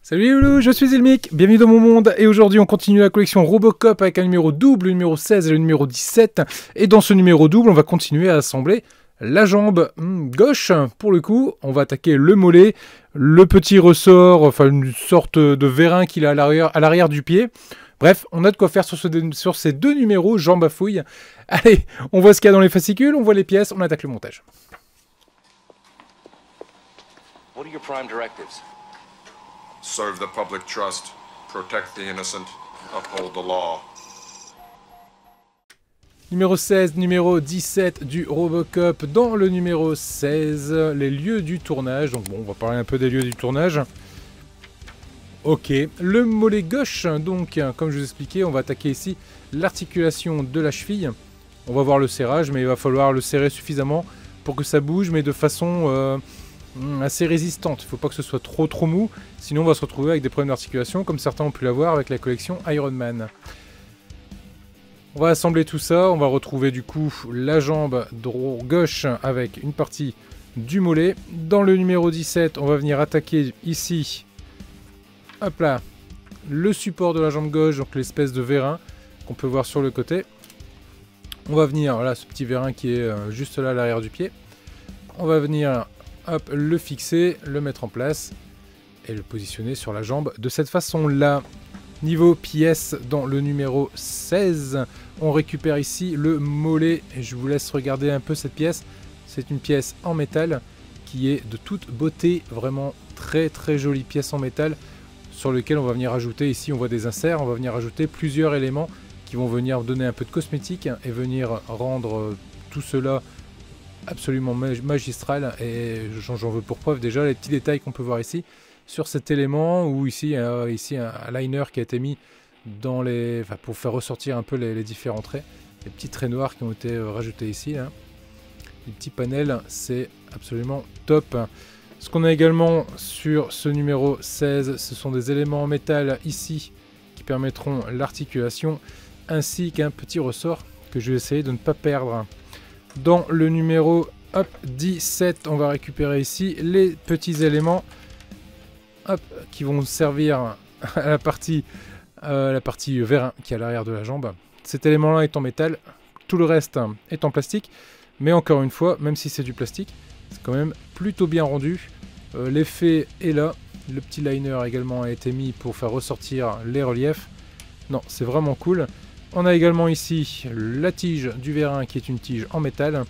Salut Loulou, je suis Ilmic, bienvenue dans mon monde et aujourd'hui on continue la collection Robocop avec un numéro double, le numéro 16 et le numéro 17. Et dans ce numéro double, on va continuer à assembler la jambe gauche. Pour le coup, on va attaquer le mollet, le petit ressort, enfin une sorte de vérin qu'il a à l'arrière du pied. Bref, on a de quoi faire sur ces deux numéros, jambes à fouille. Allez, on voit ce qu'il y a dans les fascicules, on voit les pièces, on attaque le montage. What are your prime directives? Serve the public trust, protect the innocent, uphold the law. Numéro 16, numéro 17 du Robocop. Dans le numéro 16, les lieux du tournage. Donc bon, on va parler un peu des lieux du tournage. Ok, le mollet gauche. Donc, comme je vous expliquais, on va attaquer ici l'articulation de la cheville. On va voir le serrage, mais il va falloir le serrer suffisamment pour que ça bouge, mais de façon assez résistante. Il ne faut pas que ce soit trop mou, sinon on va se retrouver avec des problèmes d'articulation, comme certains ont pu l'avoir avec la collection Iron Man. On va assembler tout ça, on va retrouver du coup la jambe gauche avec une partie du mollet. Dans le numéro 17, on va venir attaquer ici, hop là, le support de la jambe gauche, donc l'espèce de vérin qu'on peut voir sur le côté. On va venir, voilà, ce petit vérin qui est juste là à l'arrière du pied. On va venir, hop, le fixer, le mettre en place et le positionner sur la jambe de cette façon-là. Niveau pièce, dans le numéro 16, on récupère ici le mollet. Et je vous laisse regarder un peu cette pièce. C'est une pièce en métal qui est de toute beauté. Vraiment très jolie pièce en métal sur lequel on va venir ajouter, ici on voit des inserts, on va venir ajouter plusieurs éléments qui vont venir donner un peu de cosmétique et venir rendre tout cela absolument magistral. Et j'en veux pour preuve déjà les petits détails qu'on peut voir ici sur cet élément, ou ici un liner qui a été mis dans les, pour faire ressortir un peu les différents traits, les petits traits noirs qui ont été rajoutés ici là. Les petits panels, c'est absolument top. Ce qu'on a également sur ce numéro 16, ce sont des éléments en métal ici qui permettront l'articulation, ainsi qu'un petit ressort que je vais essayer de ne pas perdre. Dans le numéro 17, on va récupérer ici les petits éléments qui vont servir à la partie vérin qui est à l'arrière de la jambe. Cet élément-là est en métal, tout le reste est en plastique, mais encore une fois, même si c'est du plastique, c'est quand même plutôt bien rendu. L'effet est là, le petit liner également a été mis pour faire ressortir les reliefs. Non, c'est vraiment cool. On a également ici la tige du vérin qui est une tige en métal.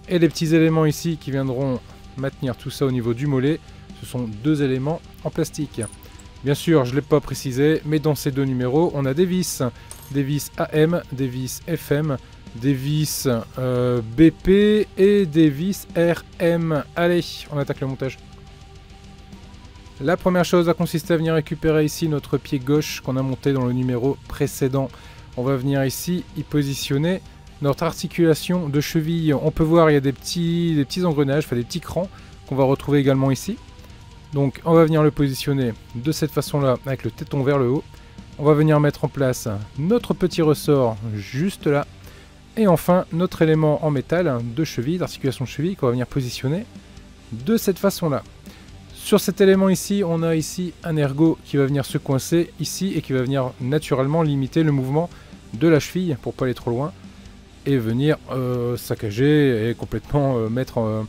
Et les petits éléments ici qui viendront maintenir tout ça au niveau du mollet. Ce sont deux éléments en plastique. Bien sûr, je ne l'ai pas précisé, mais dans ces deux numéros, on a des vis AM, des vis FM, des vis BP et des vis RM. Allez, on attaque le montage. La première chose va consister à venir récupérer ici notre pied gauche qu'on a monté dans le numéro précédent. On va venir ici y positionner notre articulation de cheville. On peut voir il y a des petits engrenages, enfin des petits crans qu'on va retrouver également ici. Donc on va venir le positionner de cette façon-là avec le téton vers le haut. On va venir mettre en place notre petit ressort juste là. Et enfin notre élément en métal de cheville, d'articulation de cheville qu'on va venir positionner de cette façon-là. Sur cet élément ici, on a ici un ergot qui va venir se coincer ici et qui va venir naturellement limiter le mouvement de la cheville pour pas aller trop loin et venir saccager et complètement mettre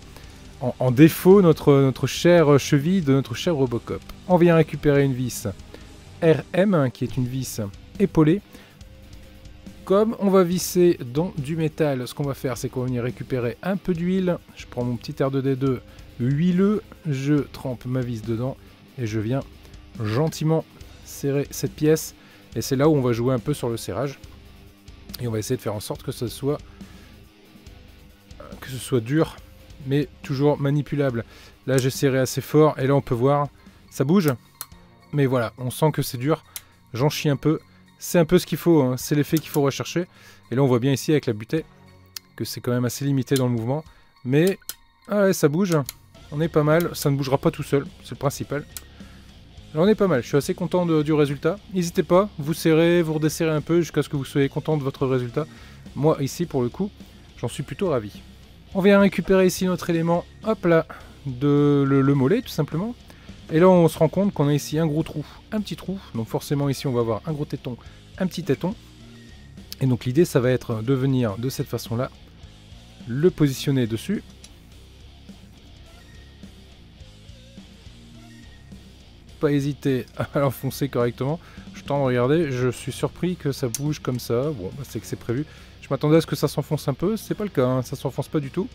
en défaut notre chère cheville de notre cher Robocop. On vient récupérer une vis RM qui est une vis épaulée. Comme on va visser dans du métal, ce qu'on va faire c'est qu'on va venir récupérer un peu d'huile. Je prends mon petit R2D2 huileux, je trempe ma vis dedans et je viens gentiment serrer cette pièce. Et c'est là où on va jouer un peu sur le serrage. Et on va essayer de faire en sorte que ce soit dur, mais toujours manipulable. Là j'ai serré assez fort et là on peut voir, ça bouge. Mais voilà, on sent que c'est dur. J'en chie un peu. C'est un peu ce qu'il faut, hein. C'est l'effet qu'il faut rechercher. Et là on voit bien ici avec la butée que c'est quand même assez limité dans le mouvement. Mais ah ouais, ça bouge. On est pas mal. Ça ne bougera pas tout seul, c'est le principal. Là on est pas mal, je suis assez content du résultat. N'hésitez pas, vous serrez, vous redesserrez un peu jusqu'à ce que vous soyez content de votre résultat. Moi ici pour le coup, j'en suis plutôt ravi. On vient récupérer ici notre élément, hop là, le mollet tout simplement. Et là on se rend compte qu'on a ici un gros trou, un petit trou. Donc forcément ici on va avoir un gros téton, un petit téton. Et donc l'idée ça va être de venir de cette façon là, le positionner dessus. Pas hésiter à l'enfoncer correctement. Je tente de regarder, je suis surpris que ça bouge comme ça. Bon, bah c'est que c'est prévu. Je m'attendais à ce que ça s'enfonce un peu, c'est pas le cas, hein. Ça s'enfonce pas du tout.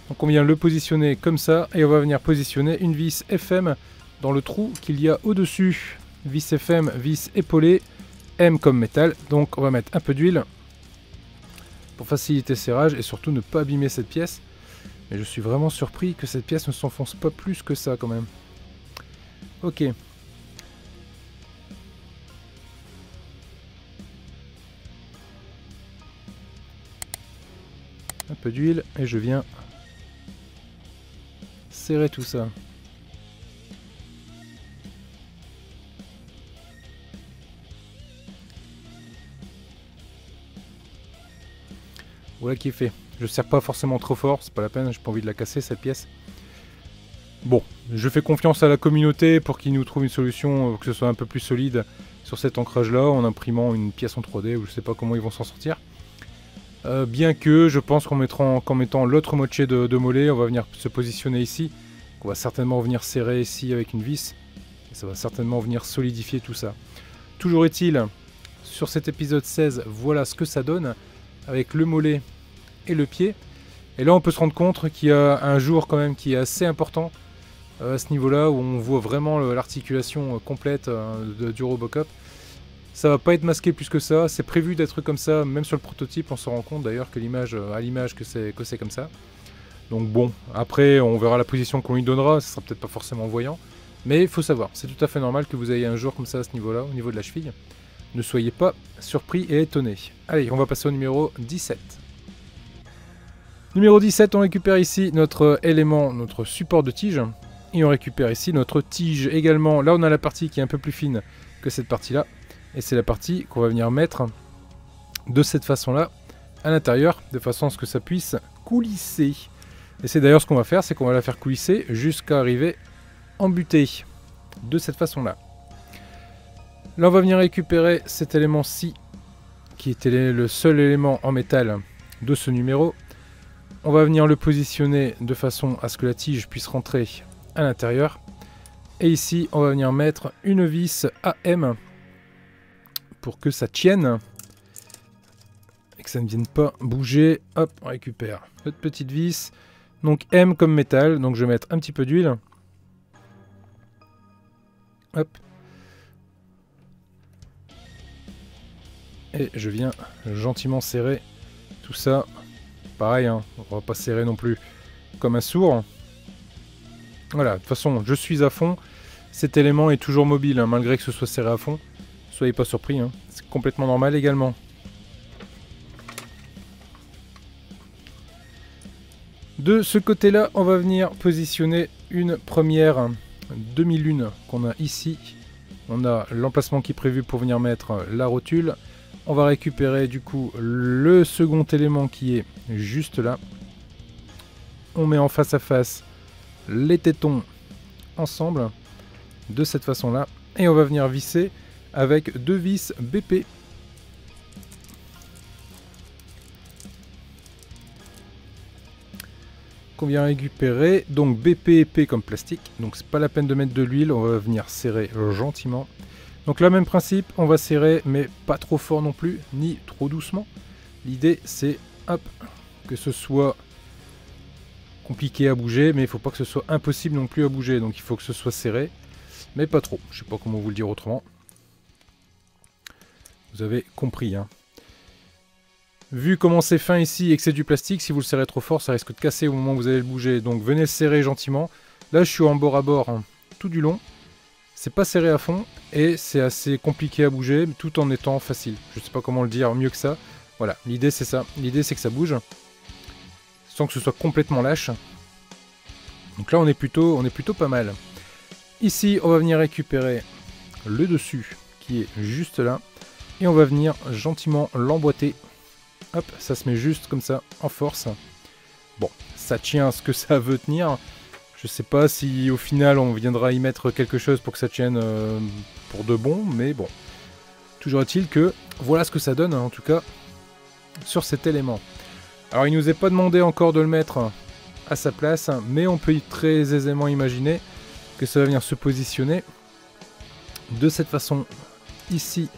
Donc on vient le positionner comme ça et on va venir positionner une vis FM dans le trou qu'il y a au-dessus. Vis FM, vis épaulée, M comme métal. Donc on va mettre un peu d'huile pour faciliter le serrage et surtout ne pas abîmer cette pièce. Mais je suis vraiment surpris que cette pièce ne s'enfonce pas plus que ça quand même. Ok. Un peu d'huile et je viens serrer tout ça. Voilà qui est fait. Je serre pas forcément trop fort, c'est pas la peine, j'ai pas envie de la casser cette pièce. Bon, je fais confiance à la communauté pour qu'ils nous trouvent une solution que ce soit un peu plus solide sur cet ancrage là en imprimant une pièce en 3D ou je sais pas comment ils vont s'en sortir. Bien que je pense qu'en mettant l'autre moitié de mollet, on va venir se positionner ici. On va certainement venir serrer ici avec une vis. Et ça va certainement venir solidifier tout ça. Toujours est-il, sur cet épisode 16, voilà ce que ça donne avec le mollet et le pied. Et là on peut se rendre compte qu'il y a un jour quand même qui est assez important à ce niveau-là, où on voit vraiment l'articulation complète du Robocop. Ça va pas être masqué plus que ça, c'est prévu d'être comme ça, même sur le prototype, on se rend compte d'ailleurs que à l'image que c'est comme ça. Donc bon, après on verra la position qu'on lui donnera, ce sera peut-être pas forcément voyant, mais il faut savoir, c'est tout à fait normal que vous ayez un jour comme ça à ce niveau-là, au niveau de la cheville. Ne soyez pas surpris et étonnés. Allez, on va passer au numéro 17. Numéro 17, on récupère ici notre élément, notre support de tige, et on récupère ici notre tige également. Là on a la partie qui est un peu plus fine que cette partie-là. Et c'est la partie qu'on va venir mettre de cette façon-là à l'intérieur, de façon à ce que ça puisse coulisser. Et c'est d'ailleurs ce qu'on va faire, c'est qu'on va la faire coulisser jusqu'à arriver en butée, de cette façon-là. Là, on va venir récupérer cet élément-ci, qui était le seul élément en métal de ce numéro. On va venir le positionner de façon à ce que la tige puisse rentrer à l'intérieur. Et ici, on va venir mettre une vis AM pour que ça tienne et que ça ne vienne pas bouger. Hop, on récupère notre petite vis. Donc M comme métal, donc je vais mettre un petit peu d'huile. Hop. Et je viens gentiment serrer tout ça. Pareil, hein, on va pas serrer non plus comme un sourd. Voilà, de toute façon, je suis à fond. Cet élément est toujours mobile, hein, malgré que ce soit serré à fond. Soyez pas surpris, hein. C'est complètement normal également. De ce côté-là, on va venir positionner une première demi-lune qu'on a ici. On a l'emplacement qui est prévu pour venir mettre la rotule. On va récupérer du coup le second élément qui est juste là. On met en face à face les tétons ensemble de cette façon-là. Et on va venir visser avec deux vis BP. Qu'on vient récupérer. Donc BP épais comme plastique. Donc c'est pas la peine de mettre de l'huile. On va venir serrer gentiment. Donc là, même principe, on va serrer, mais pas trop fort non plus, ni trop doucement. L'idée, c'est hop, que ce soit compliqué à bouger, mais il ne faut pas que ce soit impossible non plus à bouger. Donc il faut que ce soit serré, mais pas trop. Je sais pas comment vous le dire autrement. Vous avez compris, hein. Vu comment c'est fin ici et que c'est du plastique, si vous le serrez trop fort, ça risque de casser au moment où vous allez le bouger. Donc venez le serrer gentiment. Là, je suis en bord à bord, hein, tout du long. C'est pas serré à fond et c'est assez compliqué à bouger tout en étant facile. Je sais pas comment le dire mieux que ça. Voilà, l'idée c'est ça. L'idée c'est que ça bouge sans que ce soit complètement lâche. Donc là on est plutôt pas mal. Ici on va venir récupérer le dessus qui est juste là et on va venir gentiment l'emboîter. Hop, ça se met juste comme ça en force. Bon, ça tient ce que ça veut tenir. Je Je sais pas si au final on viendra y mettre quelque chose pour que ça tienne pour de bon, mais bon. Toujours est-il que voilà ce que ça donne, hein, en tout cas, sur cet élément. Alors il nous est pas demandé encore de le mettre à sa place, mais on peut très aisément imaginer que ça va venir se positionner de cette façon ici,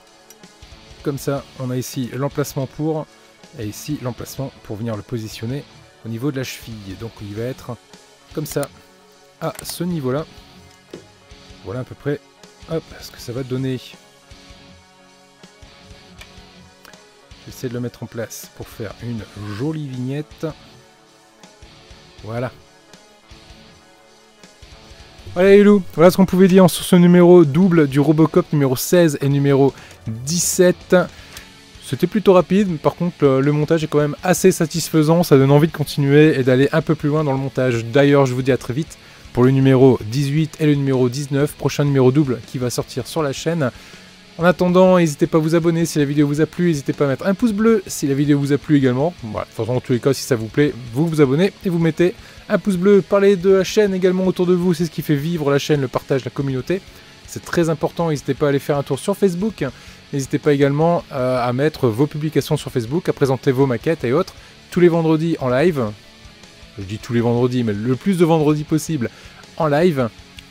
comme ça. On a ici l'emplacement pour, et ici l'emplacement pour venir le positionner au niveau de la cheville. Donc il va être comme ça, à ce niveau-là. Voilà à peu près ce que ça va donner. J'essaie de le mettre en place pour faire une jolie vignette. Voilà. Allez les loups, voilà ce qu'on pouvait dire sur ce numéro double du Robocop numéro 16 et numéro 17. C'était plutôt rapide, mais par contre le montage est quand même assez satisfaisant, ça donne envie de continuer et d'aller un peu plus loin dans le montage. D'ailleurs, je vous dis à très vite pour le numéro 18 et le numéro 19, prochain numéro double qui va sortir sur la chaîne. En attendant, n'hésitez pas à vous abonner si la vidéo vous a plu, n'hésitez pas à mettre un pouce bleu si la vidéo vous a plu également. Voilà, de toute façon, dans tous les cas, si ça vous plaît, vous vous abonnez et vous mettez un pouce bleu. Parlez de la chaîne également autour de vous, c'est ce qui fait vivre la chaîne, le partage, la communauté. C'est très important, n'hésitez pas à aller faire un tour sur Facebook. N'hésitez pas également à mettre vos publications sur Facebook, à présenter vos maquettes et autres. Tous les vendredis en live, je dis tous les vendredis, mais le plus de vendredis possible en live,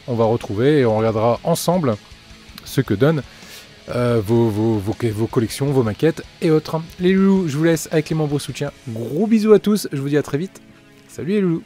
on va retrouver et on regardera ensemble ce que donnent vos collections, vos maquettes et autres. Les loulous, je vous laisse avec les membres soutiens. Gros bisous à tous, je vous dis à très vite. Salut les loulous.